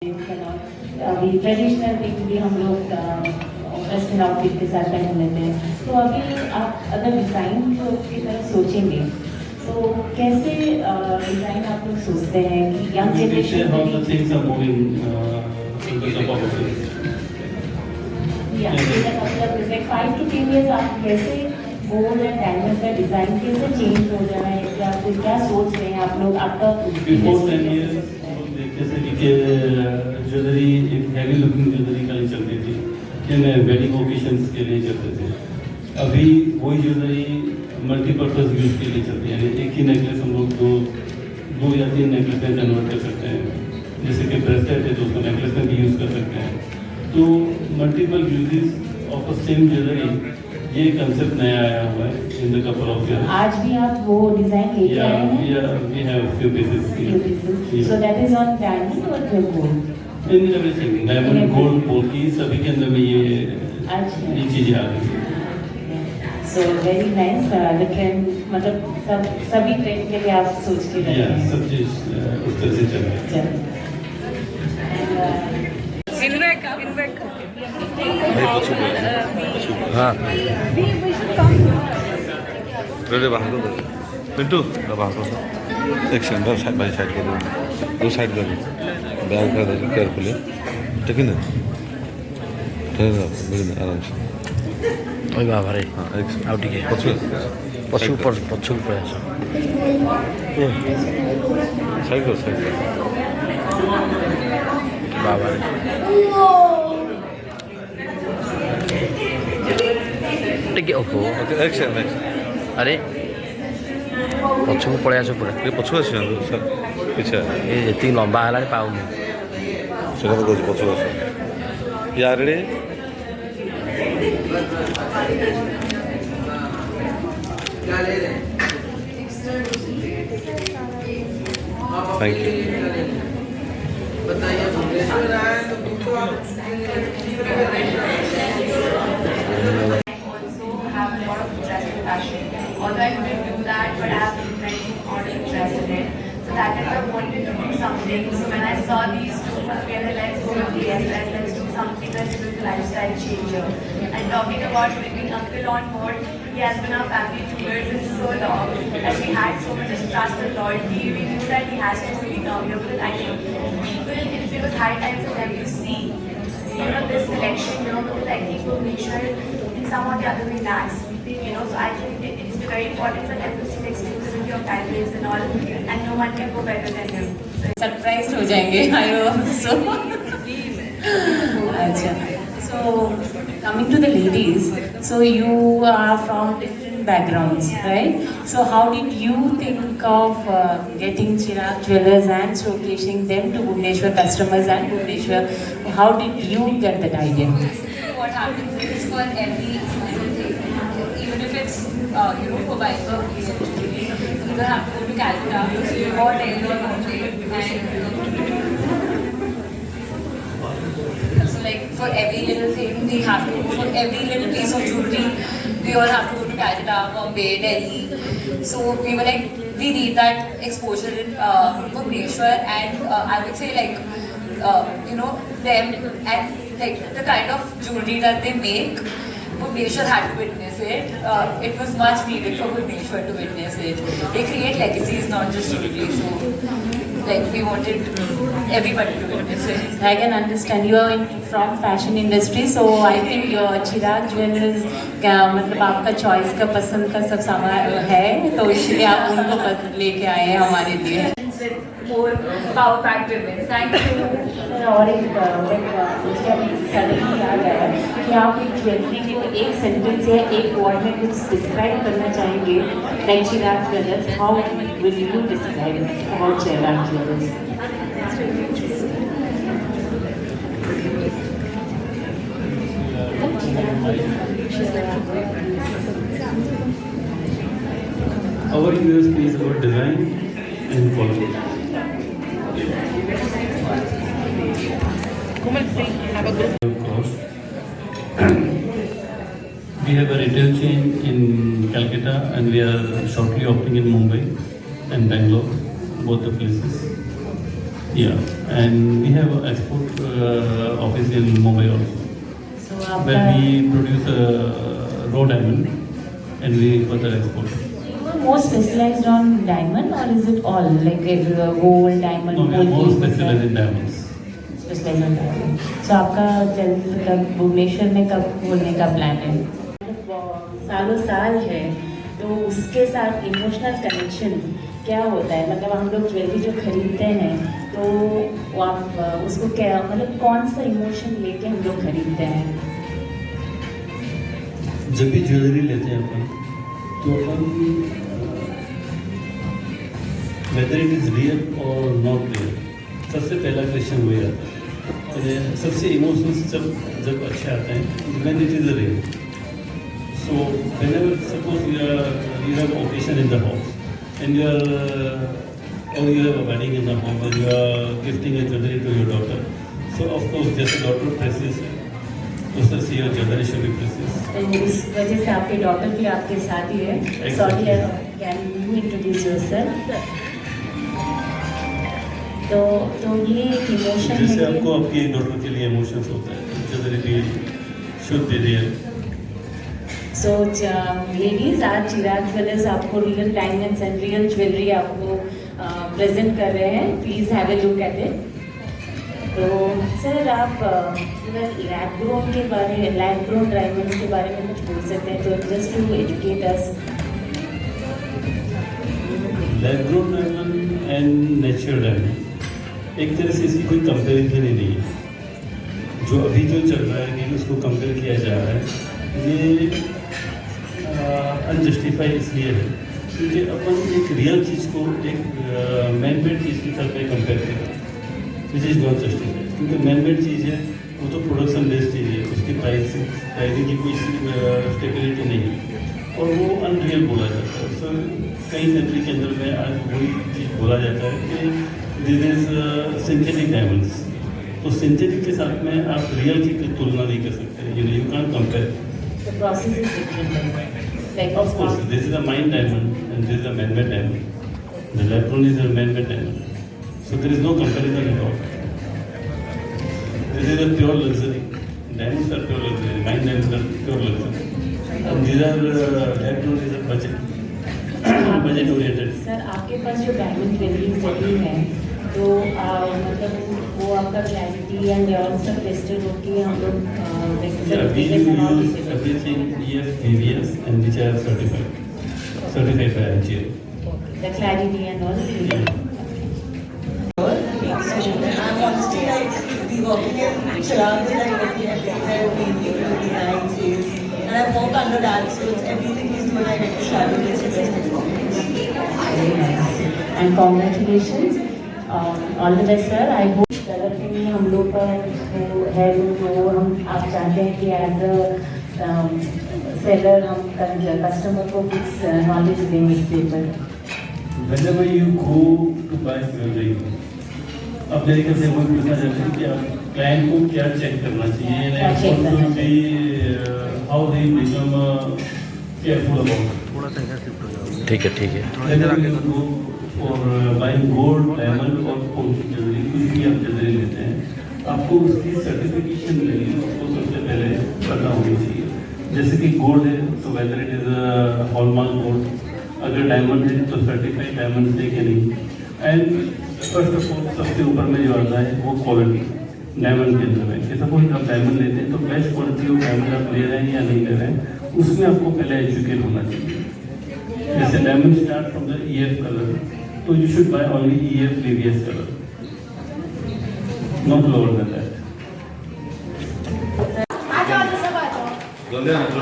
अभी ट्रेडिशनल भी हम लोग वेस्टर्न आउटफिट के साथ पहन लेते हैं। तो अभी आप अगर डिज़ाइन की तरफ सोचेंगे तो कैसे डिज़ाइन आप लोग सोचते हैं कि यंग जनरेशन मतलब 5 to 10 years आप कैसे गोल्ड एंड डायमंड का डिज़ाइन कैसे चेंज हो जा रहा है या फिर क्या सोच रहे हैं आप लोग आपका जैसे कि ज्वेलरी एक हैवी लुकिंग ज्वेलरी कल चलती थी जिन वेडिंग ओकेशंस के लिए चलते थे। अभी वही ज्वेलरी मल्टीपर्पज़ यूज़ के लिए चलती है, यानी एक ही नेकलेस हम लोग दो या 3 नेकलेस में कन्वर्ट कर सकते हैं। जैसे कि ब्रेसलेट है तो उसको नेकलेस में भी यूज़ कर सकते हैं। तो multiple uses of a same jewellery, ये कंसेप्ट नया आया हुआ है in the couple of years. आज भी आप वो डिजाइन लेके आए हैं? we have few pieces. So that is on diamond or pure gold? In everything, diamond, gold, polki, सभी के अंदर में ये चीजें आ गई। So very nice. The trend मतलब सभी ट्रेंड के लिए आप सोच के रखे हैं। सब चीज उस तरह से चल रही है। हाँ बाहर पिंटू बाहर एक सेकंड साइड बाई साइड कर दो साइड कर बैग कर केयरफुली ठीक है ना आराम से ओए बाबा रे हाँ एक आउ टिके पछु प्रयास साइड कर बाबा रे टिके ओहो एक सेकंड अरे पछକୁ ପଳେଇ ଆସ ପୁରା ये पछु आस पीछे ଏ ଯେତିକି ଲମ୍ବା ହେଲାଣି ପାଉନି ସେଇଟା ମୁଁ କହୁଛି ପଛୁ ଆସ ୟାରେ thank you Although I couldn't do that, but I have been very interest in it. So that is why I wanted to do something. So when I saw these two together, let's go with DSS, let's do something that's with lifestyle changer. And talking about bringing Uncle on board, he has been our family tutor since so long. And we had so much trust and loyalty. We knew that he has to really come here because I think people, it was high time for them to see, this collection, because I think we'll make sure in some or the other way that's, so I think it's very important for them to see the exclusivity of timeless and all, and no one can go better than him. Surprise हो जाएंगे I hope so. अच्छा, so coming to the ladies, so you are from different backgrounds, right? So how did you think of getting Chirag Jewellers and showcasing them to Bhubaneswar customers and Bhubaneswar? How did you get that idea? What happens is for every even if it's for buying a jewelry, you either have to go to Calcutta or Delhi or Bombay, and so like for every little thing we have to go, for every little piece of jewelry we all have to go to Calcutta, Bombay, Delhi. So we were like, we need that exposure in Bhubaneswar, and I would say like them and like the kind of jewelry that they make, Bhubaneswar had to witness it. It was much needed for Bhubaneswar to witness it. They create legacies, not just jewelry. So, like, we wanted everybody to witness it. I can understand you are from fashion industry, so I think your Chirag Jewellers का मतलब आपका choice का पसंद का सब सामान है, तो इसलिए आप उनको लेके आए हैं हमारे लिए। More power packed women. Thank you. और एक मुझे अभी सडनली याद आया कि आप एक ज्वेलरी के एक सेंटेंस या एक वर्ड में कुछ डिस्क्राइब करना चाहेंगे like Chirag jewellers, how will you describe about Chirag jewellers? Our USP is about design and quality. We have a retail chain in Calcutta and we are shortly opening in Mumbai and Bangalore, both the places. Yeah, and we have an export office in Mumbai also, So where आपका we produce raw diamond and we further export. you are more specialized on diamond or is it all like if gold, diamond, No, we are gold, more specialized in diamonds. specialized on diamond. So आपका जल्द कब भुवनेश्वर में कब खोलने का plan है? सालों साल है तो उसके साथ इमोशनल कनेक्शन क्या होता है? मतलब हम लोग ज्वेलरी जो खरीदते हैं तो वो आप उसको क्या मतलब कौन सा इमोशन लेके हम लोग खरीदते हैं? जब भी ज्वेलरी लेते हैं अपन तो अपन वेदर इट इज रियल और नॉट रियल, सबसे पहला क्वेश्चन वही आता है। सबसे इमोशंस जब अच्छे आते हैं when it is real. So whenever suppose you have occasion in the house and you have a wedding in the home and you are gifting a jewelry to your daughter, so of course जैसे daughter precious है उस तरह से your jewelry should be precious। तो उस वजह से आपके डॉटर भी आपके साथ ही है। Sorry, can you introduce yourself? तो ये एक इमोशन है जैसे कि आपको आपकी डॉटर के लिए इमोशंस होता है, जरूरी भी should be real. So ladies, आज चिराग ज्वेलर्स आपको real diamonds and real jewellery आपको प्रेजेंट कर रहे हैं। Please have a look at it. तो सर आप लैब ग्रोन के बारे में, लैब ग्रोन डायमंड्स के बारे में कुछ बोल सकते हैं? तो just to educate us. Lab grown diamond and natural diamond एक तरह से इसकी कोई कंपैरिजन ही नहीं है। जो अभी जो चल रहा है कि उसको कंपेयर किया जा रहा है, ये अनजस्टिफाई इसलिए है क्योंकि अपन एक रियल चीज़ को एक मैन मेड चीज़ की तरफ कंपेयर करें, विच इज़ नॉट जस्टिफाइड। क्योंकि मैन मेड चीज़ है वो तो प्रोडक्शन बेस्ड चीज़ है, उसकी प्राइसिंग की कोई स्टेबिलिटी नहीं है और वो अनरियल बोला जाता है। सो कई कंट्री के अंदर में आज वही चीज़ बोला जाता है कि दिस इज सिंथेटिक डायमंड्स। तो सिंथेटिक के साथ में आप रियल की तुलना नहीं कर सकते, you can compare. The process is different. Like Of course, this is a mined diamond and this is a man-made diamond. The lab-grown is a man-made diamond. So there is no comparison at all. This is a pure luxury. Diamonds are pure luxury. Mined diamonds are pure luxury. And these are lab-grown is a budget oriented. Sir आपके पास जो diamond jewellery सभी है तो मतलब वो आपका clarity and और सब टेस्टेड होके हम लोग Yeah, we use everything EF, VVS and which are certified by IGL. the clarity and all. I'm honestly like we working in Chirag, like working everywhere, we new design sales, and I work under that, so it's everything he's doing. I get to shadow his best performance. Very nice. And congratulations. All the best sir. I hope colour के लिए हम लोग का जो है वो हम आप चाहते हैं कि एज अ सेलर हम कस्टमर को कुछ नॉलेज दें इस paper. Whenever you go to buy jewelry, अब मेरे ख्याल से वो पूछना चाहते हैं कि आप क्लाइंट को क्या चेक करना चाहिए, क्या check करना how they become careful about it. ठीक है ठीक है। Whenever you go for buying gold, diamond और पोल्की ज्वेलरी, कुछ भी आप ज्वेलरी लेते हैं, आपको उसकी सर्टिफिकेशन लेनी है, उसको सबसे पहले पता होनी चाहिए। जैसे कि गोल्ड है तो whether it is hallmark gold, अगर डायमंड है तो सर्टिफाइड डायमंड है कि नहीं। एंड फर्स्ट ऑफ ऑल सबसे ऊपर में जो आता है वो क्वालिटी डायमंड के अंदर में कि सपोज आप डायमंड लेते हैं तो बेस्ट क्वालिटी ऑफ डायमंड आप ले रहे हैं या नहीं ले रहे हैं, उसमें आपको पहले एजुकेट होना चाहिए। जैसे diamond start from the EF colour, तो you should buy only EF VVS color, not lower than that.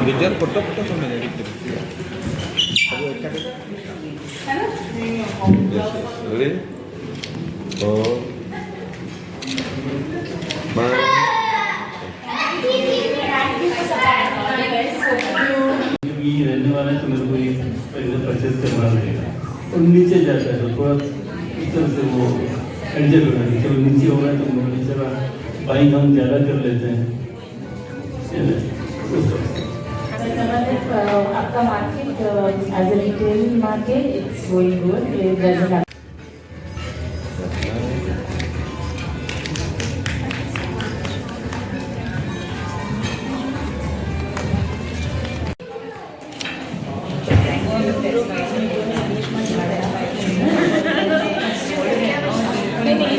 Visual photo सुनने ready? Oh. ये रहने वाला है तो मेरे को ये पहले परचेज करना पड़ेगा। और नीचे जाता है तो थोड़ा इस तरह से वो एडजस्ट होना चाहिए। जब नीचे होगा तो नीचे बाइंग हम ज़्यादा कर लेते हैं। आपका market as a retail market it's going good.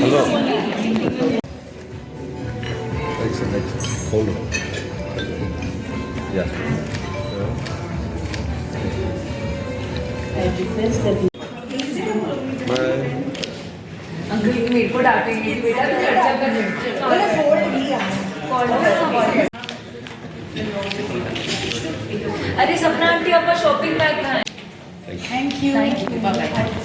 चलो एक्शन होल्ड या I request that you buy uncle मेरे को डांटेंगे कि बेटा तू खर्चा कर अरे सपना आंटी आपका शॉपिंग बैग कहाँ है? thank you. Thank you. Bye-bye.